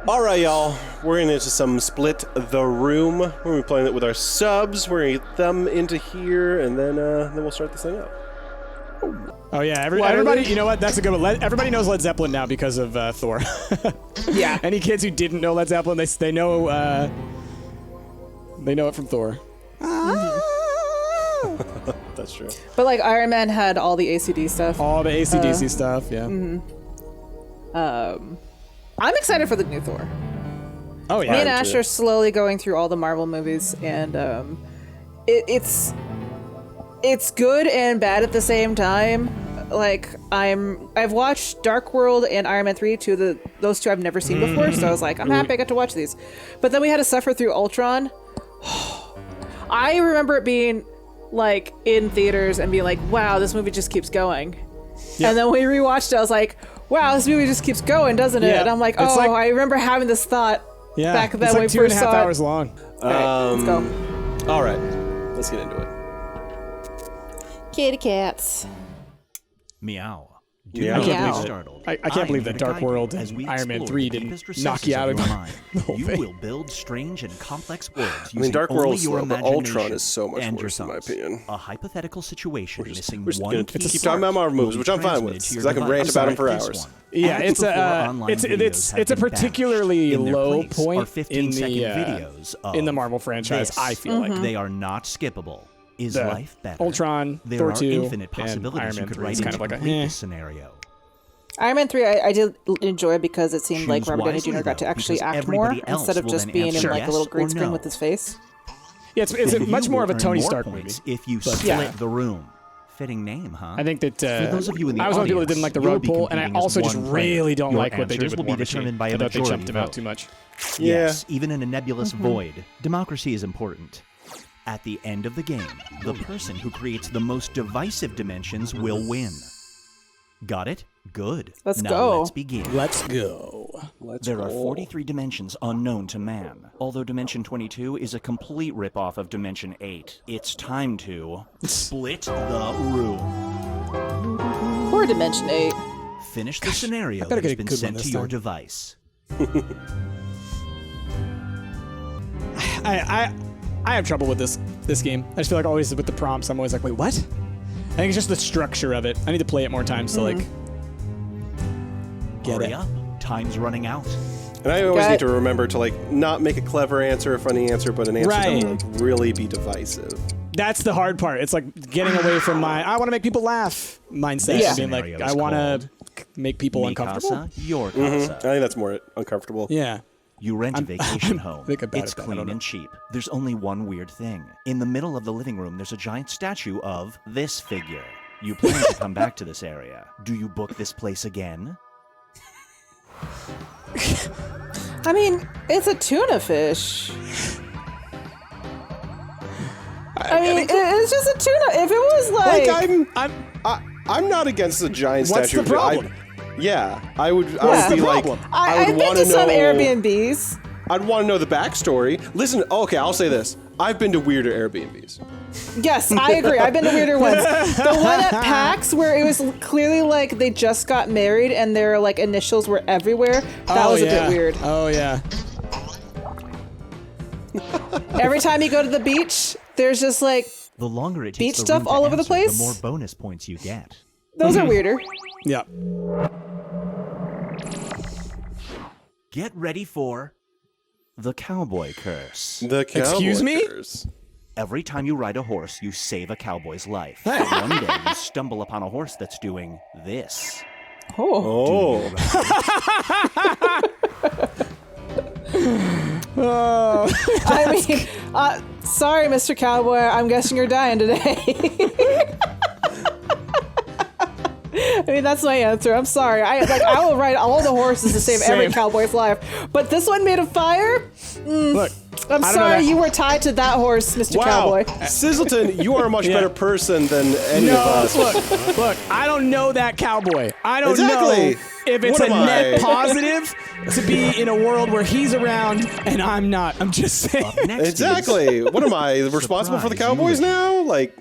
All right, y'all. We're into some Split the Room. We're gonna be playing it with our subs. We're gonna get them into here, and then we'll start this thing up. Oh yeah, everybody. You know what? That's a good one. Everybody knows Led Zeppelin now because of Thor. Yeah. Any kids who didn't know Led Zeppelin, they know it from Thor. That's true. But like Iron Man had all the ACD stuff. All the AC/DC stuff. Yeah. I'm excited for the new Thor. Oh yeah. Me and Ash are slowly going through all the Marvel movies, and it's good and bad at the same time. Like I've watched Dark World and Iron Man 3, those two I've never seen before, so I was like, I'm happy I got to watch these. But then we had to suffer through Ultron. I remember it being like in theaters and being like, wow, this movie just keeps going. Yep. And then we rewatched it, I was like, wow, this movie just keeps going, doesn't it? Yeah. And I'm like, oh, like, I remember having this thought back then it's when like we first saw it. 2.5 hours long. All right, let's go. All right, let's get into it. Kitty cats. Meow. Yeah. I can't believe that Dark World and Iron Man 3 didn't knock you out of the whole You thing. will build strange and complex worlds. I mean, Dark only World, your but Ultron is so much and worse, in my opinion. A hypothetical situation missing We're just one gonna key keep talking about Marvel movies, which I'm fine with, because I can rant about them for hours. Yeah, it's a particularly low point in the Marvel franchise. I feel like they are not skippable. Is the life better? Ultron, there Thor are 2, infinite possibilities and Iron Man you could 3 write is kind into of like this scenario. Iron Man 3, I did enjoy because it seemed like Choose Robert Downey wisely, Jr. got to though, actually because act more everybody else instead of will just then being in answer like a little yes green or screen no. with his face. Yeah, it's much more of a Tony Stark movie. If you split the room. Fitting name, huh? I think that For those of you in the I was one of the people that didn't like the road audience, poll, and I you'll be also just competing as one really don't player. like what they Your did with answers will War be determined Machine. by I a thought they majority jumped him out vote. too much. Yes, even in a nebulous void, democracy is important. At the end of the game, the person who creates the most divisive dimensions will win. Got it? Good. Let's now go. Let's begin. Let's go. There are 43 dimensions unknown to man, although Dimension 22 is a complete ripoff of Dimension 8. It's time to split the room. Poor Dimension 8. Finish the scenario better that has get a been good one sent this to your time. device. I have trouble with this game. I just feel like always with the prompts, I'm always like, wait, what? I think it's just the structure of it. I need to play it more times to like get Hurry it. up. Time's running out. And I always need to remember to like not make a clever answer, a funny answer, but an answer that will like really be divisive. That's the hard part. It's like getting away from my I want to make people laugh mindset. Yeah. I mean, like I want to make people uncomfortable. Mikasa, your casa. I think that's more uncomfortable. Yeah. You rent a vacation home. think I'm bad It's at that. I clean don't know. and cheap. There's only one weird thing. In the middle of the living room, there's a giant statue of this figure. You plan to come back to this area. Do you book this place again? I mean, it's a tuna fish. I mean, it's just a tuna. If it was like, I'm not against the giant What's statue. the problem? I would be like, I've been want to to some know Airbnbs. I'd want to know the backstory. Listen, okay, I'll say this. I've been to weirder Airbnbs. Yes, I agree. I've been to weirder ones. The one at PAX where it was clearly like they just got married and their like initials were everywhere. That was a bit weird. Oh yeah. Every time you go to the beach, there's just like The longer it takes beach the stuff room to all over the answer, place? the more bonus points you get. those are weirder. Yeah. Get ready for the cowboy curse. The cowboy Excuse me? curse. Every time you ride a horse, you save a cowboy's life. Hey. One day, you stumble upon a horse that's doing this. Oh. Oh. I mean, sorry, Mr. Cowboy. I'm guessing you're dying today. I mean, that's my answer. I'm sorry. I will ride all the horses to save every cowboy's life. But this one made of fire? Look, I'm sorry you were tied to that horse, Mr. Wow, Cowboy. Sizzleton, you are a much better person than any of us. Look, I don't know that cowboy. I don't Exactly. know if it's What a am net I? positive to be in a world where he's around and I'm not. I'm just saying. Up next Exactly. What am I responsible for the Surprise Cowboys eulogy. now? Like,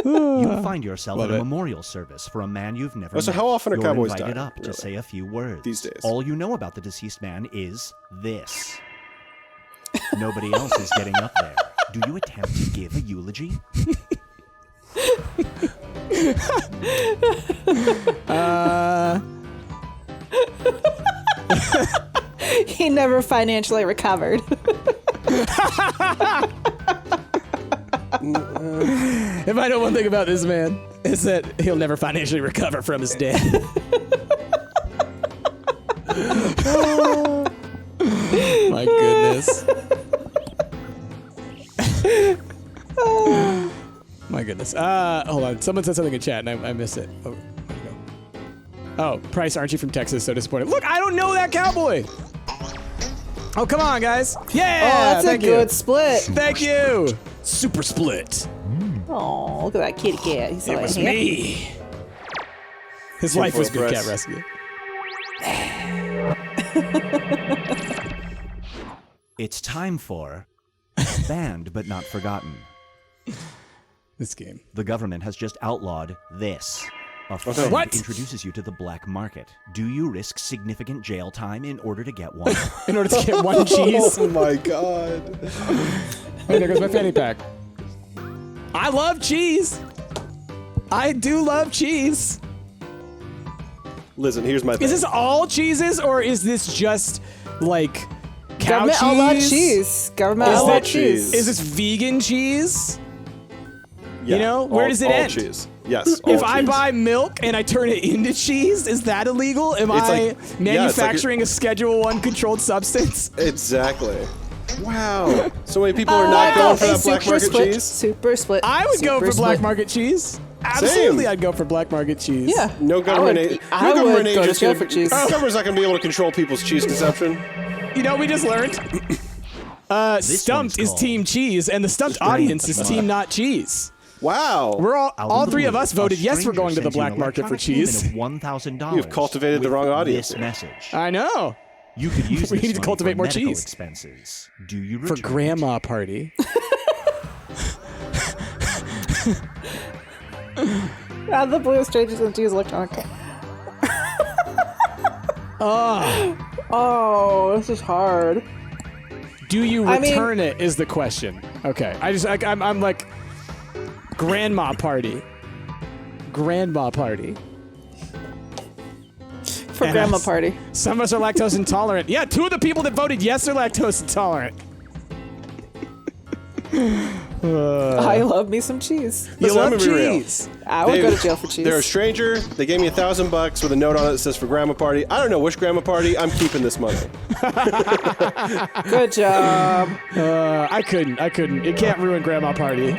You find yourself Love at a it. memorial service for a man you've never So met. how often are You're cowboys invited dying, up to really? say a few words. These days. All you know about the deceased man is this. Nobody else is getting up there. Do you attempt to give a eulogy? He never financially recovered. If I know one thing about this man, it's that he'll never financially recover from his death. My goodness. My goodness. Hold on. Someone said something in chat and I missed it. Oh, where'd it go? Oh, Price, aren't you from Texas? So disappointed. Look, I don't know that cowboy. Oh, come on, guys. Yeah. Oh, that's a thank you. good split. Thank you. Super split. Oh, look at that kitty cat. He's so It was happy. me. His wife was good cat Press. rescue. It's time for Banned but Not Forgotten. This game. The government has just outlawed this. A Okay. friend What? introduces you to the black market. Do you risk significant jail time in order to get one? In order to get one cheese. Oh my god. Oh, there goes my fanny pack. I love cheese. I do love cheese. Listen, here's my thing. Is this all cheeses or is this just like cow Government cheese? outlawed cheese. Government Is outlawed that cheese. Is this vegan cheese? Yeah, you know, where does it all end? Cheese. Yes. All If I cheese. buy milk and I turn it into cheese, is that illegal? Am It's I like- yeah, it's like manufacturing a Schedule 1 controlled substance? Exactly. Wow. So many people are Oh, not I going got for a that black super market split. cheese. Super split. I would go Super for black split. market cheese. Absolutely, I'd go for black market cheese. Yeah. No government aid. I No government would aid go to just jail gonna- for cheese. The government's not going to be able to control people's cheese consumption. You know, we just learned. Stumped is called Team Cheese, and the Stumped audience is Team Not Cheese. Wow. We're all Out all the three of blue, us a voted yes. We're stranger going to the sends you an black market for electronic payment cheese. of $1,000. You've cultivated the with wrong audience This here. message. I know. You could use We this need to money cultivate for more medical cheese. expenses. Do you For return grandma party. Add the blue strangers and cheese electronic. Oh, this is hard. Do you I mean- return it? Is the question. Okay. I'm like grandma party. Grandma party. For And grandma us. party. Some of us are lactose intolerant. Yeah, 2 of the people that voted yes are lactose intolerant. I love me some cheese. You Listen, I'm love gonna be real. cheese. I would go to jail for cheese. They're a stranger. They gave me $1,000 with a note on it that says for grandma party. I don't know which grandma party. I'm keeping this money. Good job. I couldn't. It can't ruin grandma party.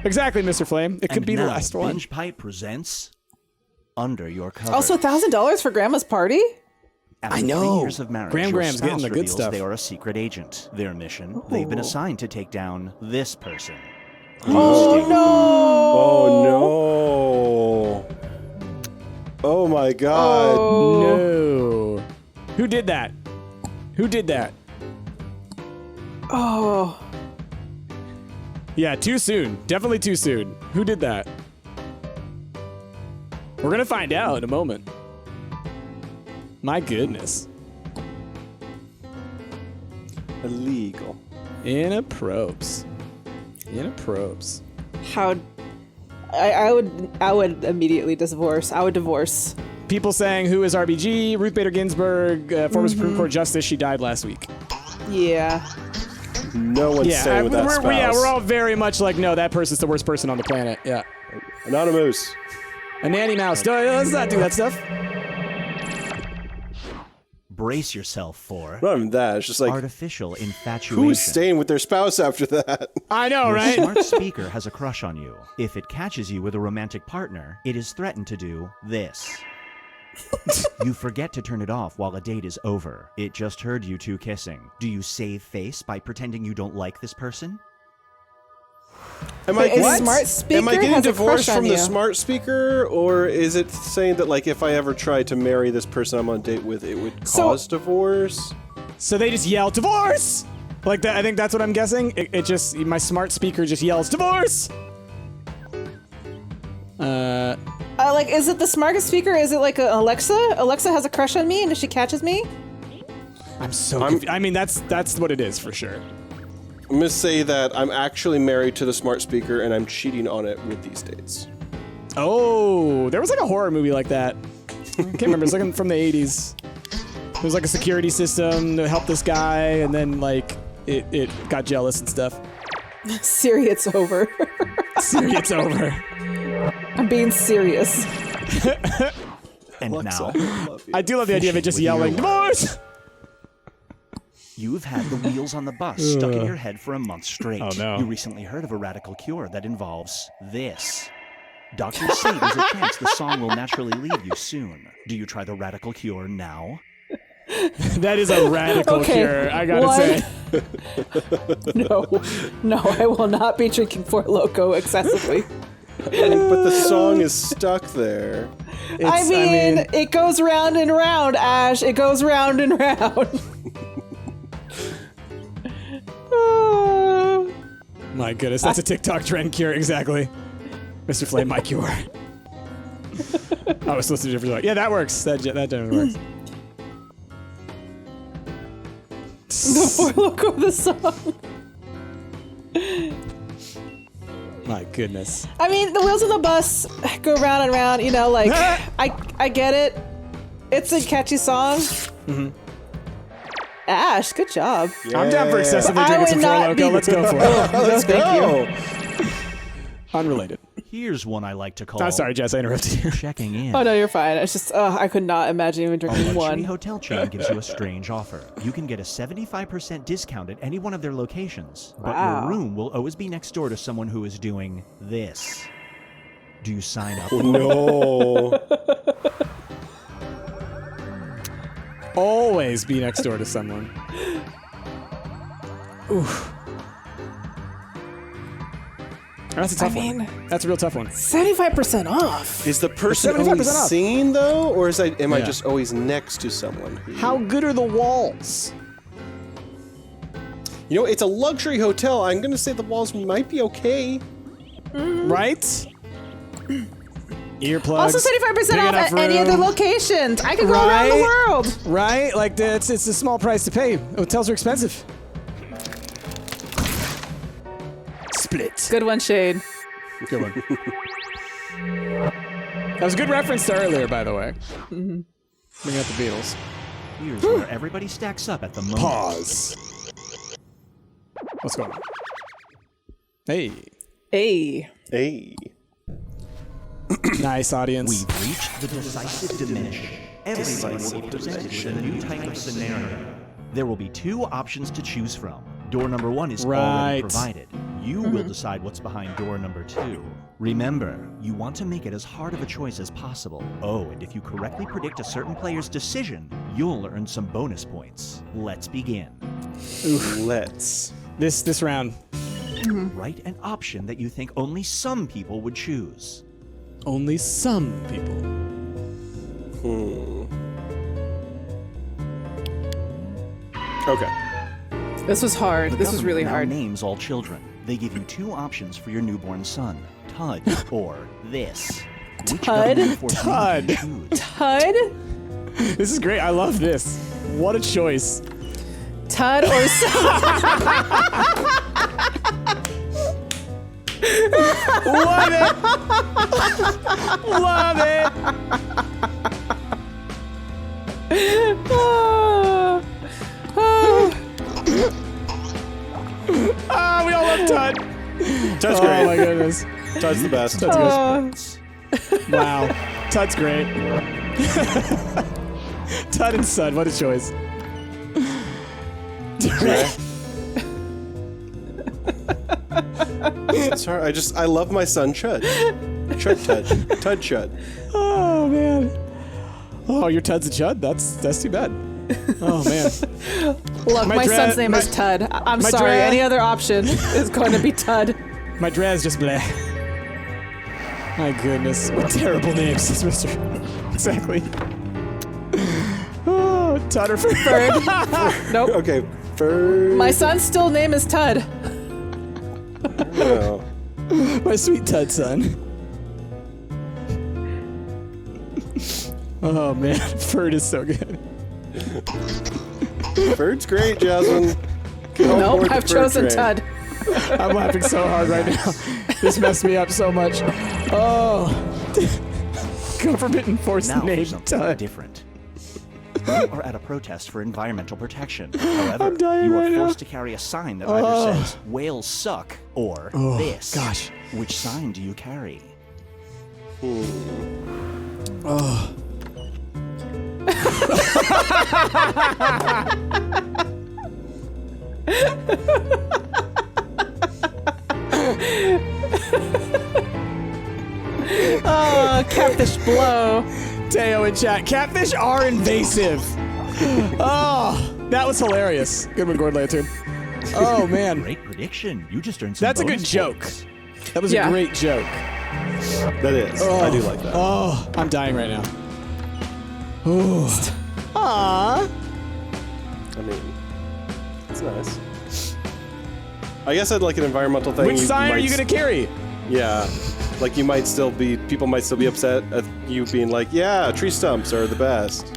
Exactly, Mr. Flame. It could And be the now, last one. Binge Pipe presents Under Your Cover. Also, $1,000 for grandma's party? After I 3 know. years of marriage, Graham your Graham's getting spouse the good reveals stuff. They are a secret agent. Their mission: they've been assigned to take down this person. Oh, no. Oh no. Oh my god. No. Who did that? Who did that? Oh. Yeah, too soon. Definitely too soon. Who did that? We're gonna find out in a moment. My goodness. Illegal. Inna probes. Inna probes. How... I would immediately divorce. I would divorce. People saying who is RBG? Ruth Bader Ginsburg, former Supreme Court Justice. She died last week. Yeah. No one's staying with that spouse. we're all very much like, no, that person's the worst person on the planet. Yeah. Anonymous. A nanny mouse. No, let's not do that stuff. Brace yourself for Not even that. It's just like, artificial infatuation. who's staying with their spouse after that? I know, Your right? smart speaker has a crush on you. If it catches you with a romantic partner, it is threatened to do this. You forget to turn it off while a date is over. It just heard you two kissing. Do you save face by pretending you don't like this person? Am Wait, I is what? smart speaker Am I getting has a divorced crush on from the you? smart speaker, or is it saying that like if I ever tried to marry this person I'm on a date with, it would cause divorce? So they just yell, divorce! Like that, I think that's what I'm guessing. It just, my smart speaker just yells, divorce! Like, is it the smartest speaker? Is it like a Alexa? Alexa has a crush on me, and if she catches me, I'm so confused. I mean, that's what it is for sure. I'm gonna say that I'm actually married to the smart speaker, and I'm cheating on it with these dates. Oh, there was like a horror movie like that. I can't remember. It's like from the 80s. There was like a security system to help this guy, and then like it got jealous and stuff. Siri, it's over. Siri, it's over. I'm being serious. And Alexa, now, I do love the idea of it just yelling, "Divorce!" you've had the wheels on the bus stuck in your head for a month straight. Oh, no. You recently heard of a radical cure that involves this. Doctors say there's a chance the song will naturally leave you soon. Do you try the radical cure now? That is a radical cure, I gotta say. No, I will not be drinking Four Loko excessively. But the song is stuck there. I mean, it goes round and round, Ash. It goes round and round. My goodness, that's a TikTok trend cure, exactly. Mr. Flame, my cure. I was supposed to do different song. Yeah, that works. That definitely works. The Four Loko, the song. My goodness. I mean, the wheels of the bus go round and round. You know, like I get it. It's a catchy song. Mm-hmm. Ash, good job. Yeah. I'm down for excessively drinking some Four Loko. Let's go for it. Let's go. Unrelated. Here's one I like to call... I'm sorry, Jess, I interrupted you. Checking in. Oh no, you're fine. It's just I could not imagine even A drinking luxury one. hotel chain gives you a strange offer. You can get a 75% discount at any one of their locations, but your room will always be next door to someone who is doing this. Do you sign up? No. Always be next door to someone. Oof. That's a tough one. That's a real tough one. 75% off. Is the person 75% always off. seen, though? Or am I Yeah. just always next to someone? How good are the walls? You know, it's a luxury hotel. I'm going to say the walls might be okay. Right? Earplugs. Also 75% big off enough at any room. other locations. I could go around the world. Right? Like, it's a small price to pay. Hotels are expensive. Split. Good one, Shade. Good one. That was a good reference to earlier, by the way. Mm-hmm. Bringing up the Beatles. Here's where everybody stacks up at the moment. Pause. What's going on? Hey. Hey. Hey. Nice audience. We've reached the decisive dimension. Everybody will be presented with a new type of scenario. There will be two options to choose from. Door number 1 is already provided. You will decide what's behind door number 2. Remember, you want to make it as hard of a choice as possible. Oh, and if you correctly predict a certain player's decision, you'll earn some bonus points. Let's begin. Let's. This round. Write an option that you think only some people would choose. Only some people. Okay. This was hard. This was really Now hard. names all children. They give you two options for your newborn son: Tud or this. Which Tud? government enforcement do you choose? Tud? This is great. I love this. What a choice. Tud or Love it. Love it. We all love Tud. Tud's Oh great. my goodness. Tud's the best. Tud's good. Wow. Tud's great. Tud and Sud, what a choice. Sorry, I love my son Chud. Chud Tud. Tud Chud. Oh man. Oh, your Tud's a Chud? That's too bad. Oh man. Look, my son's name is Tud. I'm my sorry. dra- Any other option is going to be Tud. My Draz just bleh. My goodness. What terrible names this Mr. Exactly. Oh, Tud or Ferd. Nope. Okay. First. My son's still name is Tud. Oh. My sweet Tud son. Oh man, Ferd is so good. Bird's great, Jasmine. Nope, I've chosen Tud. I'm laughing so hard right now. This messed me up so much. Oh. Government enforced Now for name something Tud. different. You are at a protest for environmental protection. However, I'm dying you are right now. forced to carry a sign that either says "Whales suck" or "This." Gosh. Which sign do you carry? Oh. Oh, catfish blow. Teo in chat. Catfish are invasive. Oh, that was hilarious. Good one, Gordon Lantern. Oh man, Great prediction. You just earned some that's a good bonus joke. points. That was Yeah. a great joke. That is. I do like that. Oh, I'm dying right now. Ooh. Aww. I mean, it's nice. I guess I'd like an environmental thing. Which sign are you gonna carry? Yeah. Like you might still be, people might still be upset at you being like, yeah, tree stumps are the best.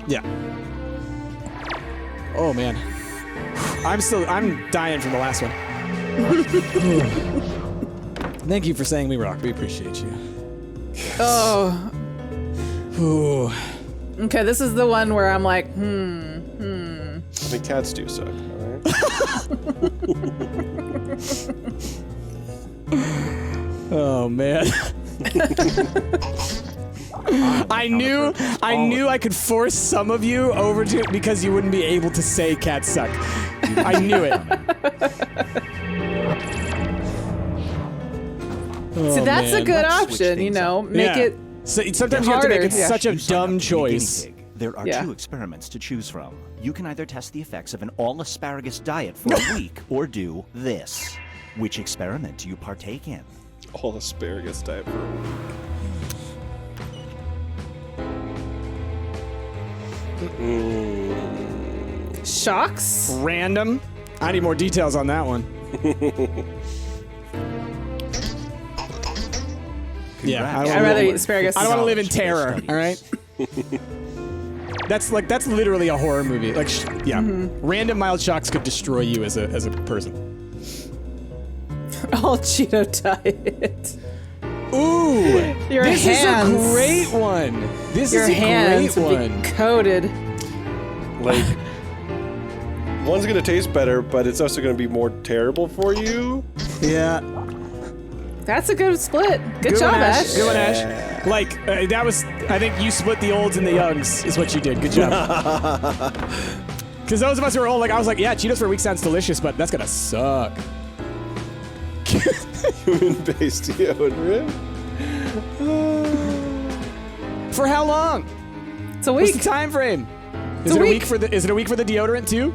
Yeah. Oh man. I'm dying from the last one. Thank you for saying we rock. We appreciate you. Oh. Ooh. Okay, this is the one where I'm like, I mean, cats do suck, alright? Oh man. I knew I could force some of you over to it because you wouldn't be able to say cats suck. I knew it. see, that's a good option, you know, make it So, sometimes you have to make it harder, yeah. such a You sign up dumb to be a guinea choice. pig. There are Yeah. 2 experiments to choose from. You can either test the effects of an all-asparagus diet for a week or do this. Which experiment do you partake in? All asparagus diet for a week. shocks. Random. I need more details on that one. Yeah, Congrats. I'd rather eat asparagus. I don't want to live in Knowledge-based terror. studies. All right. That's literally a horror movie. Like, yeah, random mild shocks could destroy you as a person. All Cheeto diet. Ooh, Your this hands. is a great one. This Your is a hands great would one. be coated. Like, one's gonna taste better, but it's also gonna be more terrible for you. Yeah. That's a good split. Good Good job, one, Ash. Ash. Good one, Ash. Like, that was, I think you split the olds and the youngs is what you did. Good job. Because those of us who are old, like, I was like, yeah, Cheetos for a week sounds delicious, but that's gonna suck. Human-based deodorant. For how long? It's a What's week. the time frame? Is a it a week week. for the? Is it a week for the deodorant too?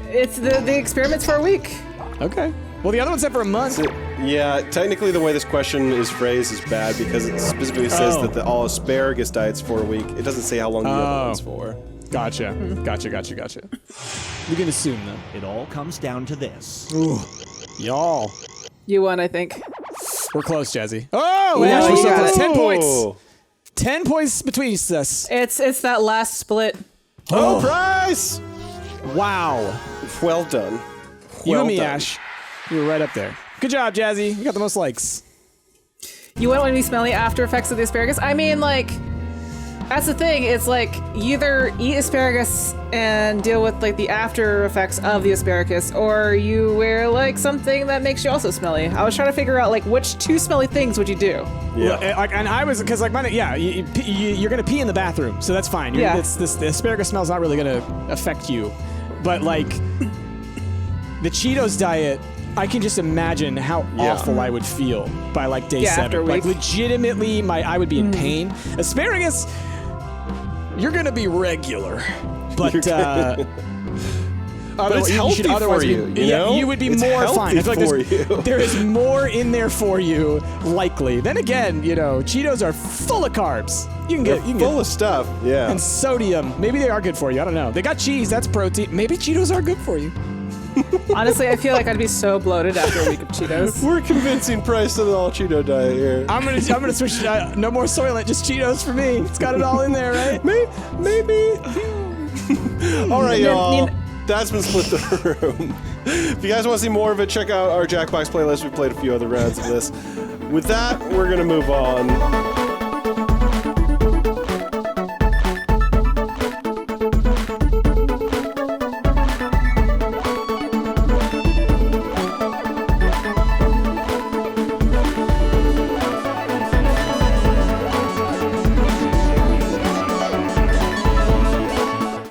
It's the experiment's for a week. Okay. Well, the other one said for a month. Yeah, technically the way this question is phrased is bad because it specifically says Oh. that the all asparagus diet's for a week. It doesn't say how long the other one's for. Gotcha. Gotcha. We can assume though. It all comes down to this. Y'all. You won, I think. We're close, Jazzy. Oh, Yeah, Ash, we're you so got close. it. 10 points. Oh. 10 points between us. It's that last split. Oh, prize! Wow. Well done. You Well and me, done. Ash. You were right up there. Good job, Jazzy. You got the most likes. You wouldn't want to be smelly after effects of the asparagus. I mean, like, that's the thing. It's like you either eat asparagus and deal with like the after effects of the asparagus, or you wear like something that makes you also smelly. I was trying to figure out like which 2 smelly things would you do? Yeah. Like, and I was, because like, you're gonna pee in the bathroom, so that's fine. Yeah. The asparagus smell's not really gonna affect you, but like, the Cheetos diet, I can just imagine how Yeah. awful I would feel by like day Yeah, 7. after a Like week. legitimately, I would be in pain. Asparagus, you're gonna be regular, but it's healthy for you, you know? you would be It's more fine. I feel healthy like for you. there is more in there for you, likely. Then again, you know, Cheetos are full of carbs. You can They're get full of stuff. Yeah. and sodium. Maybe they are good for you. I don't know. They got cheese. That's protein. Maybe Cheetos are good for you. Honestly, I feel like I'd be so bloated after a week of Cheetos. We're convincing Price to the all Cheeto diet here. I'm gonna switch. No more Soylent, just Cheetos for me. It's got it all in there, right? Maybe. All right, y'all. That's been Split the Room. If you guys want to see more of it, check out our Jackbox playlist. We played a few other rounds of this. With that, we're gonna move on.